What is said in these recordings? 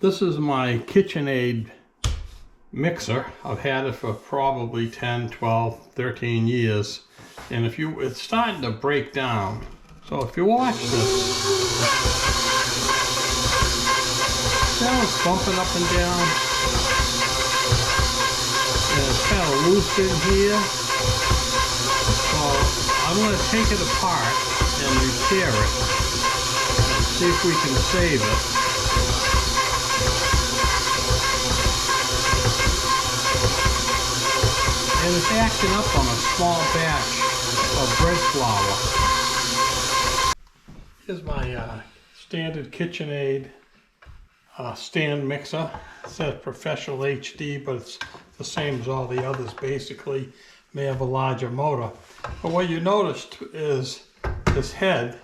This is my KitchenAid mixer. I've had it for probably 10, 12, 13 years. And it's starting to break down. So if you watch this, it's bumping up and down. And it's kind of loose in here. So I'm going to take it apart and repair it. And see if we can save it. And it's acting up on a small batch of bread flour. Here's my standard KitchenAid stand mixer. It says Professional HD, but it's the same as all the others basically. May have a larger motor. But what you noticed is this head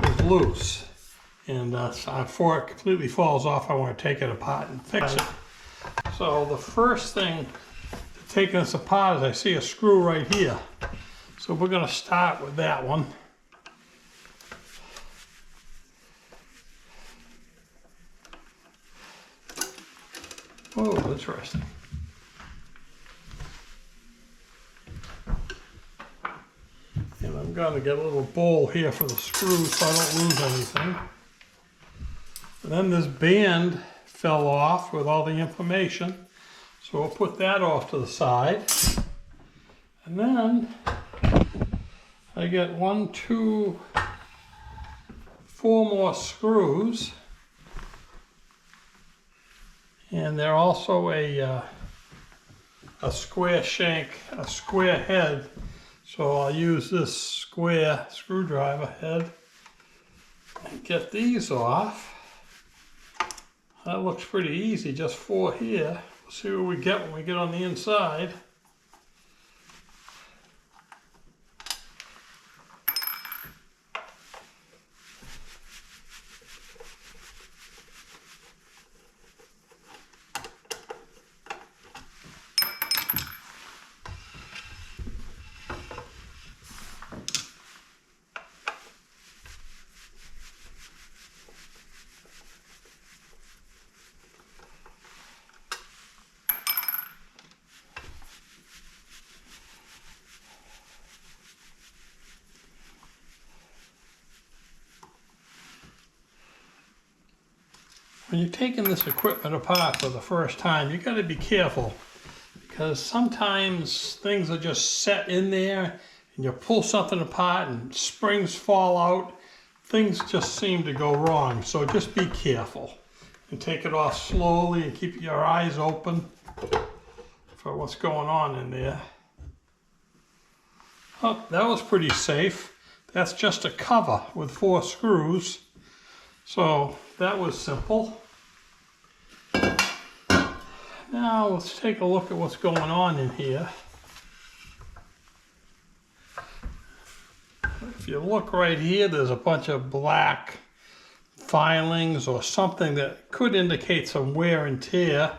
is loose. And before it completely falls off, I want to take it apart and fix it. So the first thing to taking this apart is I see a screw right here. So we're going to start with that one. Oh, interesting. And I'm going to get a little bowl here for the screws so I don't lose anything. And then this band fell off with all the information, so we'll put that off to the side. And then I get 1, 2, 4 more screws, and they're also a square shank, a square head, so I'll use this square screwdriver head and get these off. That looks pretty easy, just 4 here. We'll see what we get when we get on the inside. When you're taking this equipment apart for the first time, you got to be careful, because sometimes things are just set in there and you pull something apart and springs fall out. Things just seem to go wrong, so just be careful and take it off slowly and keep your eyes open for what's going on in there. Oh, that was pretty safe. That's just a cover with 4 screws. So that was simple. Now let's take a look at what's going on in here. If you look right here, there's a bunch of black filings or something that could indicate some wear and tear,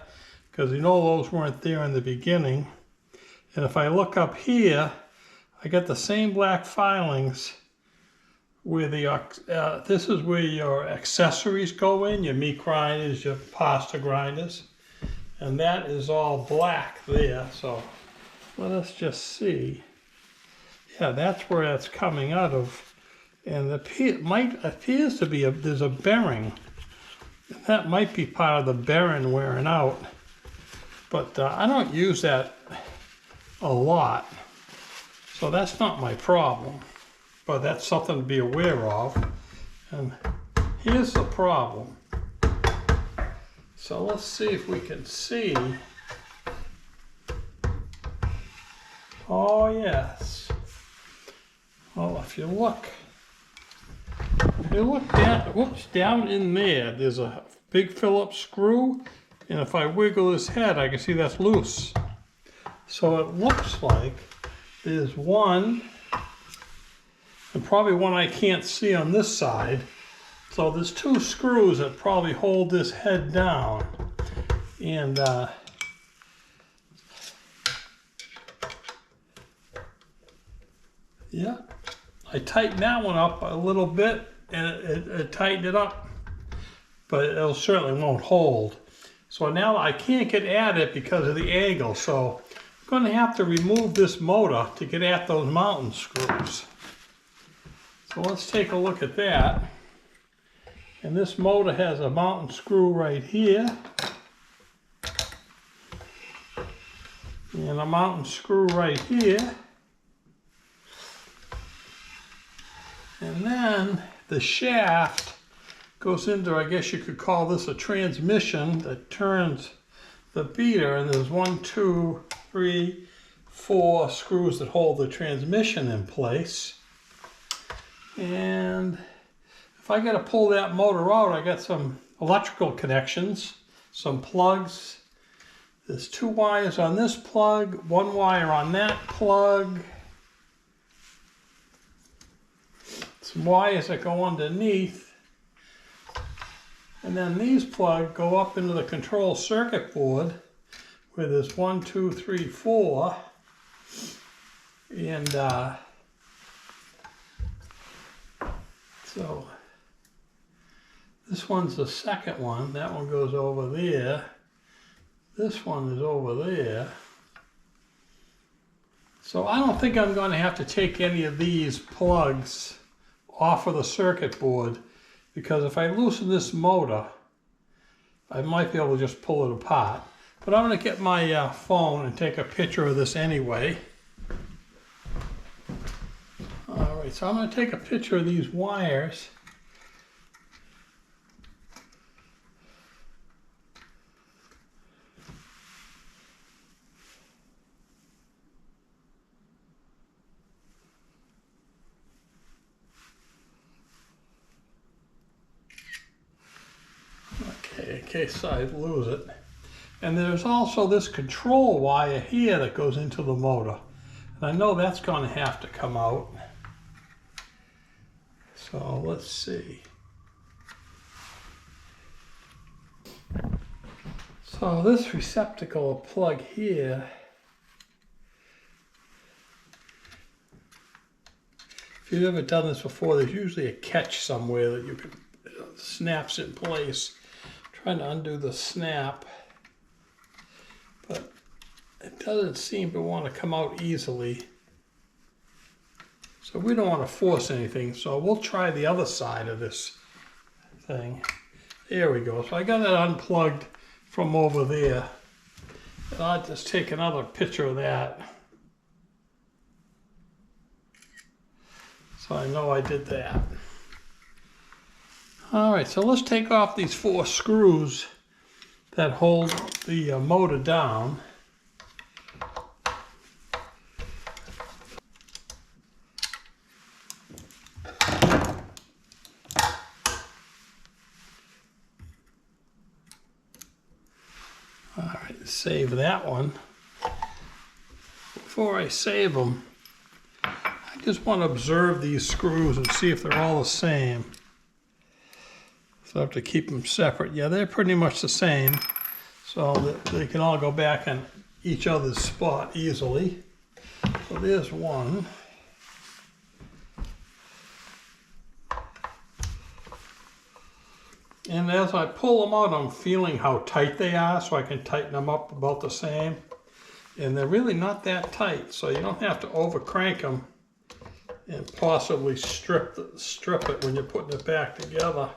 because you know those weren't there in the beginning. And if I look up here, I get the same black filings where this is where your accessories go in, your meat grinders, your pasta grinders, and that is all black there. So let us just see. Yeah, that's where that's coming out of, and it appears to be there's a bearing. That might be part of the bearing wearing out, but I don't use that a lot, so that's not my problem. But that's something to be aware of. And here's the problem. So let's see if we can see. Oh yes. Well, if you look down, whoops, down in there, there's a big Phillips screw. And if I wiggle this head, I can see that's loose. So it looks like there's one, and probably one I can't see on this side. So there's 2 screws that probably hold this head down. And yeah, I tightened that one up a little bit, and it tightened it up, but it certainly won't hold. So now I can't get at it because of the angle, so I'm going to have to remove this motor to get at those mounting screws. So let's take a look at that. And this motor has a mounting screw right here, and a mounting screw right here. And then the shaft goes into, I guess you could call this a transmission that turns the beater, and there's 1, 2, 3, 4 screws that hold the transmission in place. And if I got to pull that motor out, I got some electrical connections, some plugs. There's 2 wires on this plug, 1 wire on that plug. Some wires that go underneath, and then these plugs go up into the control circuit board where there's 1, 2, 3, 4, and so this one's the second one. That one goes over there. This one is over there. So I don't think I'm going to have to take any of these plugs off of the circuit board, because if I loosen this motor, I might be able to just pull it apart. But I'm going to get my phone and take a picture of this anyway. All right, so I'm going to take a picture of these wires. Okay, in case I lose it. And there's also this control wire here that goes into the motor. And I know that's going to have to come out. So let's see. So this receptacle plug here, if you've ever done this before, there's usually a catch somewhere that you can snaps in place. Trying to undo the snap, but it doesn't seem to want to come out easily. So we don't want to force anything, so we'll try the other side of this thing. There we go. So I got it unplugged from over there. And I'll just take another picture of that, so I know I did that. All right, so let's take off these 4 screws that hold the motor down. All right, save that one. Before I save them, I just want to observe these screws and see if they're all the same. So I have to keep them separate. Yeah, they're pretty much the same, so that they can all go back in each other's spot easily. So there's one. And as I pull them out, I'm feeling how tight they are, so I can tighten them up about the same. And they're really not that tight, so you don't have to over crank them and possibly strip it when you're putting it back together.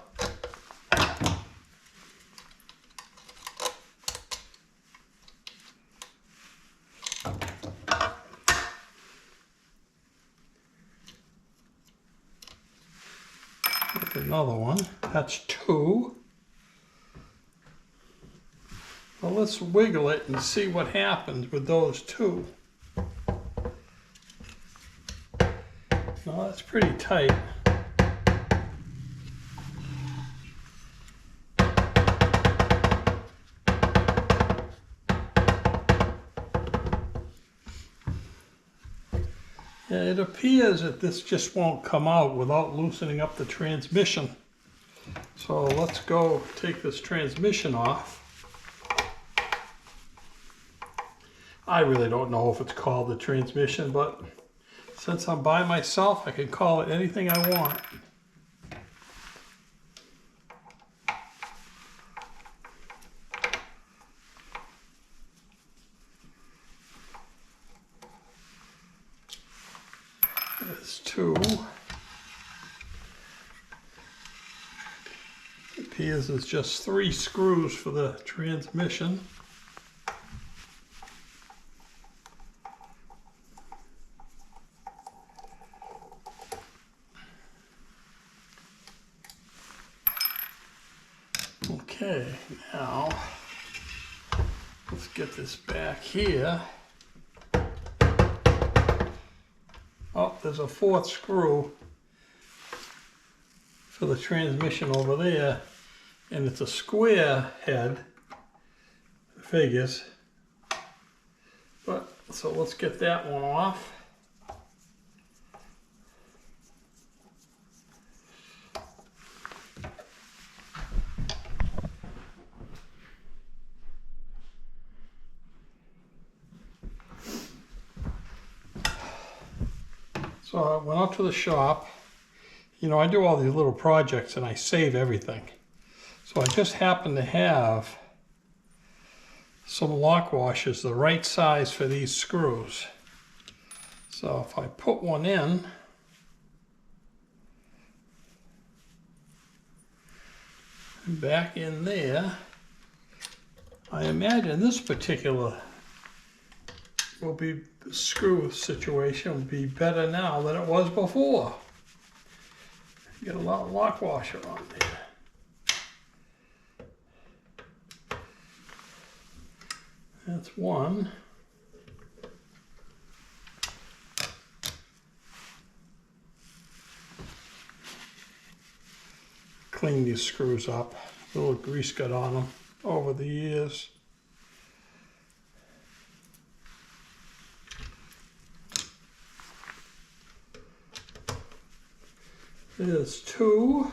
Another one. That's 2. Well, let's wiggle it and see what happens with those 2. No, that's pretty tight. Yeah, it appears that this just won't come out without loosening up the transmission. So let's go take this transmission off. I really don't know if it's called the transmission, but since I'm by myself, I can call it anything I want. That's 2. It appears there's just 3 screws for the transmission. Okay, now let's get this back here. Oh, there's a 4th screw for the transmission over there, and it's a square head, figures. But so let's get that one off. So I went out to the shop. You know, I do all these little projects and I save everything. So I just happen to have some lock washers the right size for these screws. So if I put one in, back in there, I imagine this particular screw situation will be better now than it was before. You get a lot of lock washer on there. That's one. Clean these screws up. A little grease got on them over the years. There's 2.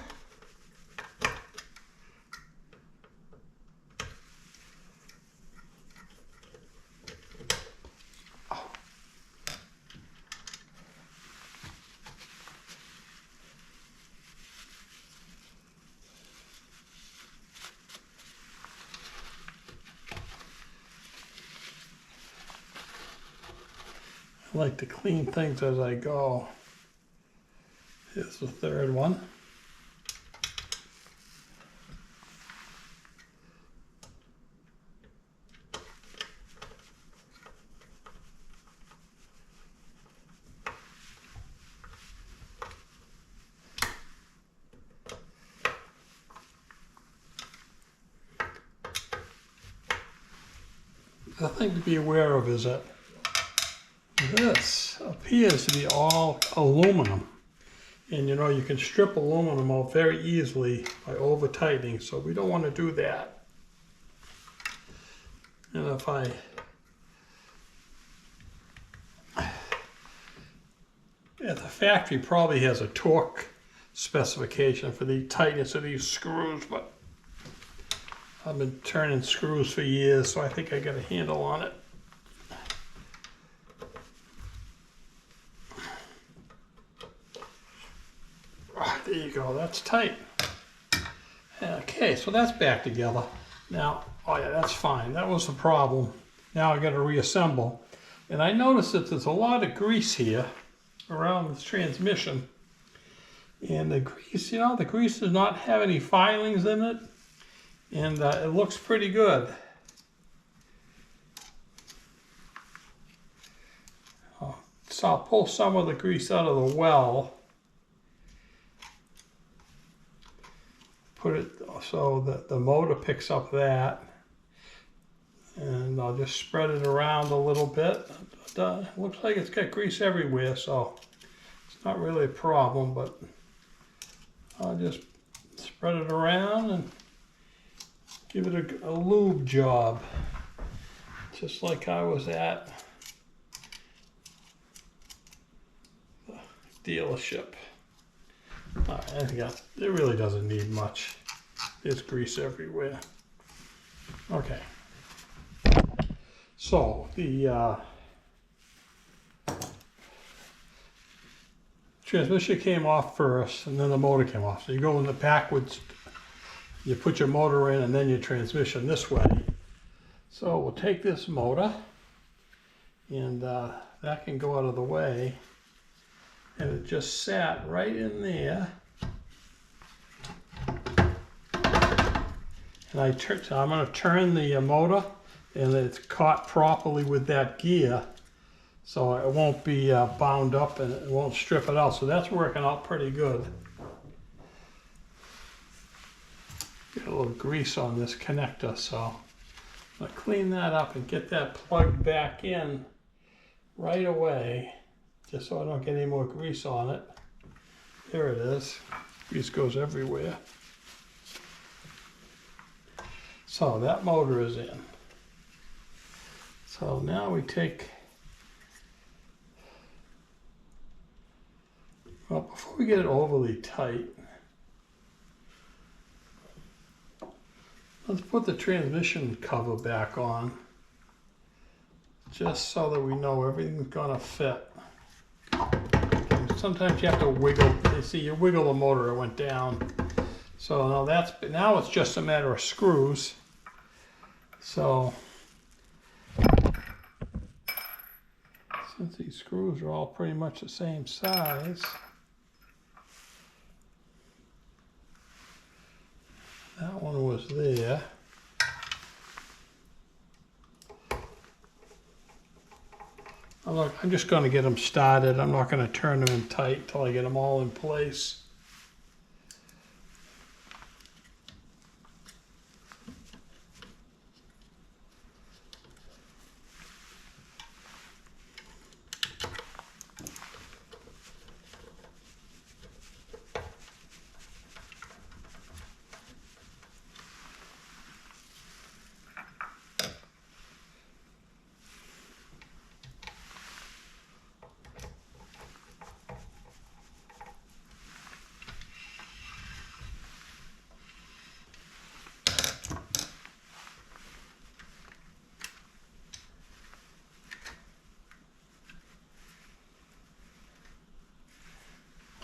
I like to clean things as I go. Here's the 3rd one. The thing to be aware of is that this appears to be all aluminum. And you know, you can strip aluminum out very easily by over tightening, so we don't want to do that. And if the factory probably has a torque specification for the tightness of these screws, but I've been turning screws for years, so I think I got a handle on it. There you go, that's tight. Okay, so that's back together. Now, oh yeah, that's fine. That was the problem. Now I got to reassemble. And I noticed that there's a lot of grease here around this transmission. And the grease, you know, the grease does not have any filings in it. And it looks pretty good. So I'll pull some of the grease out of the well. Put it so that the motor picks up that, and I'll just spread it around a little bit. It looks like it's got grease everywhere, so it's not really a problem, but I'll just spread it around and give it a lube job, just like I was at the dealership. All right, I think it really doesn't need much. There's grease everywhere. Okay. So the transmission came off first, and then the motor came off. So you go in the backwards, you put your motor in, and then your transmission this way. So we'll take this motor, and that can go out of the way. and it just sat right in there. And I'm going to turn the motor, and it's caught properly with that gear, so it won't be bound up and it won't strip it out. So that's working out pretty good. Get a little grease on this connector, so I'm going to clean that up and get that plugged back in right away, just so I don't get any more grease on it. There it is. Grease goes everywhere. So that motor is in. So now we take, well, before we get it overly tight, let's put the transmission cover back on, just so that we know everything's gonna fit. And sometimes you have to wiggle, you see, you wiggle the motor, it went down. So now it's just a matter of screws. So, since these screws are all pretty much the same size, that one was there. I'm just going to get them started. I'm not going to turn them in tight until I get them all in place.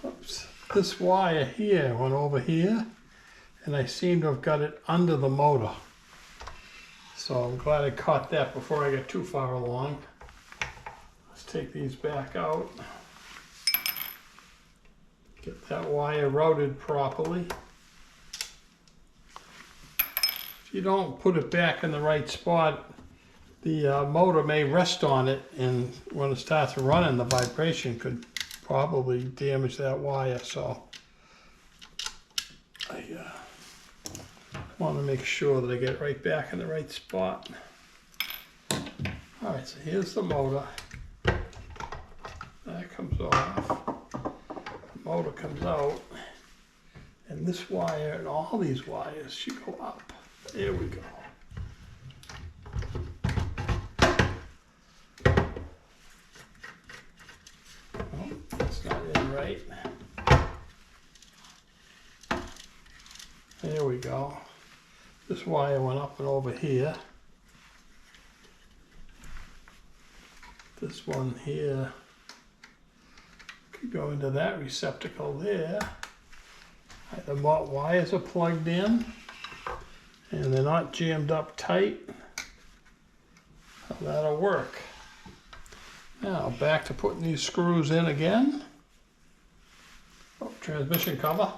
Oops. This wire here went over here, and I seem to have got it under the motor. So I'm glad I caught that before I get too far along. Let's take these back out. Get that wire routed properly. If you don't put it back in the right spot, the motor may rest on it, and when it starts running, the vibration could probably damage that wire. So I want to make sure that I get it right back in the right spot. All right, so here's the motor. That comes off. The motor comes out. And this wire and all these wires should go up. There we go. Oh, that's not in right. There we go. This wire went up and over here. This one here could go into that receptacle there. The wires are plugged in and they're not jammed up tight. So that'll work. Now back to putting these screws in again. Oh, transmission cover.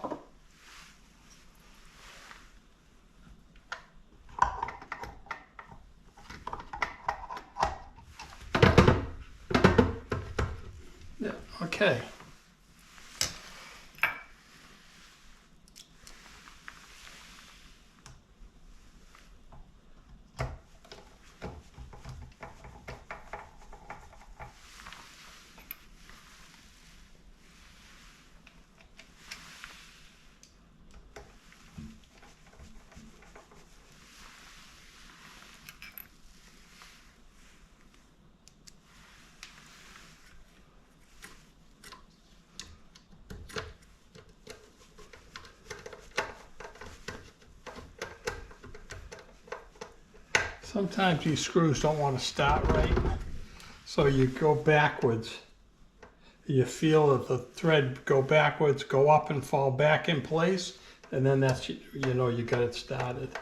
Yeah, okay. Sometimes these screws don't want to start right, so you go backwards. You feel that the thread go backwards, go up and fall back in place, and then that's, you know, you got it started.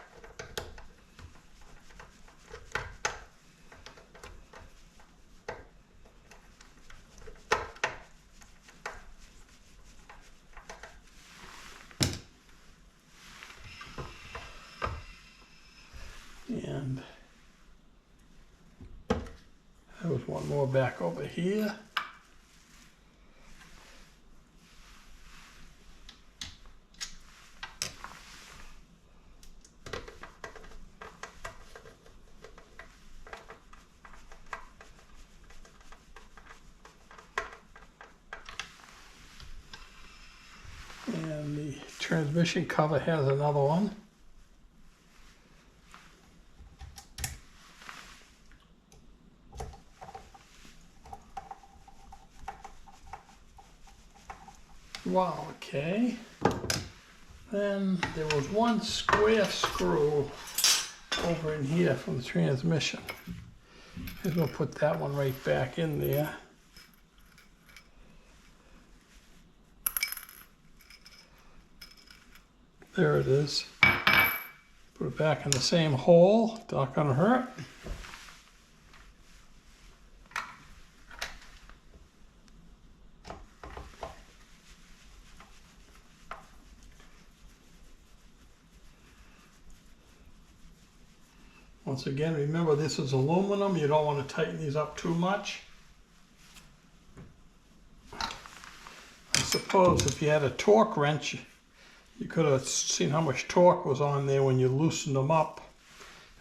And there was one more back over here. And the transmission cover has another one. Wow, okay. Then there was one square screw over in here from the transmission. I'm going to put that one right back in there. There it is. Put it back in the same hole. Not going to hurt. Once again, remember this is aluminum. You don't want to tighten these up too much. I suppose if you had a torque wrench, you could have seen how much torque was on there when you loosened them up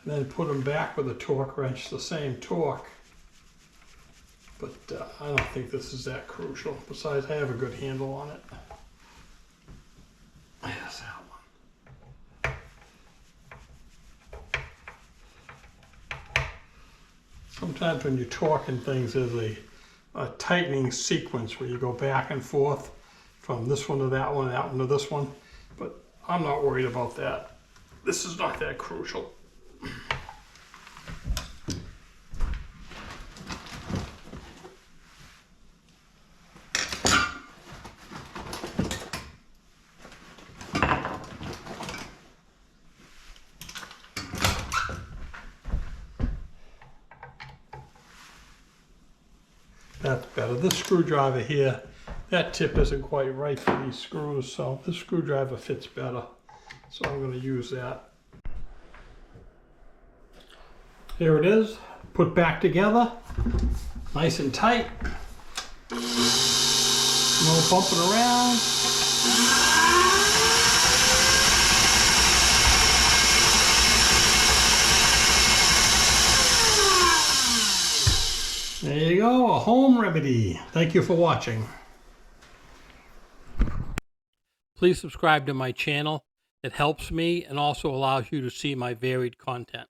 and then put them back with a torque wrench, the same torque. But I don't think this is that crucial. Besides, I have a good handle on it. There's that one. Sometimes when you're torquing things, there's a tightening sequence where you go back and forth from this one to that one to this one. But I'm not worried about that. This is not that crucial. That's better. This screwdriver here, that tip isn't quite right for these screws, so this screwdriver fits better. So I'm going to use that. Here it is, put back together, nice and tight. No bumping around. There you go, a home remedy. Thank you for watching. Please subscribe to my channel. It helps me and also allows you to see my varied content.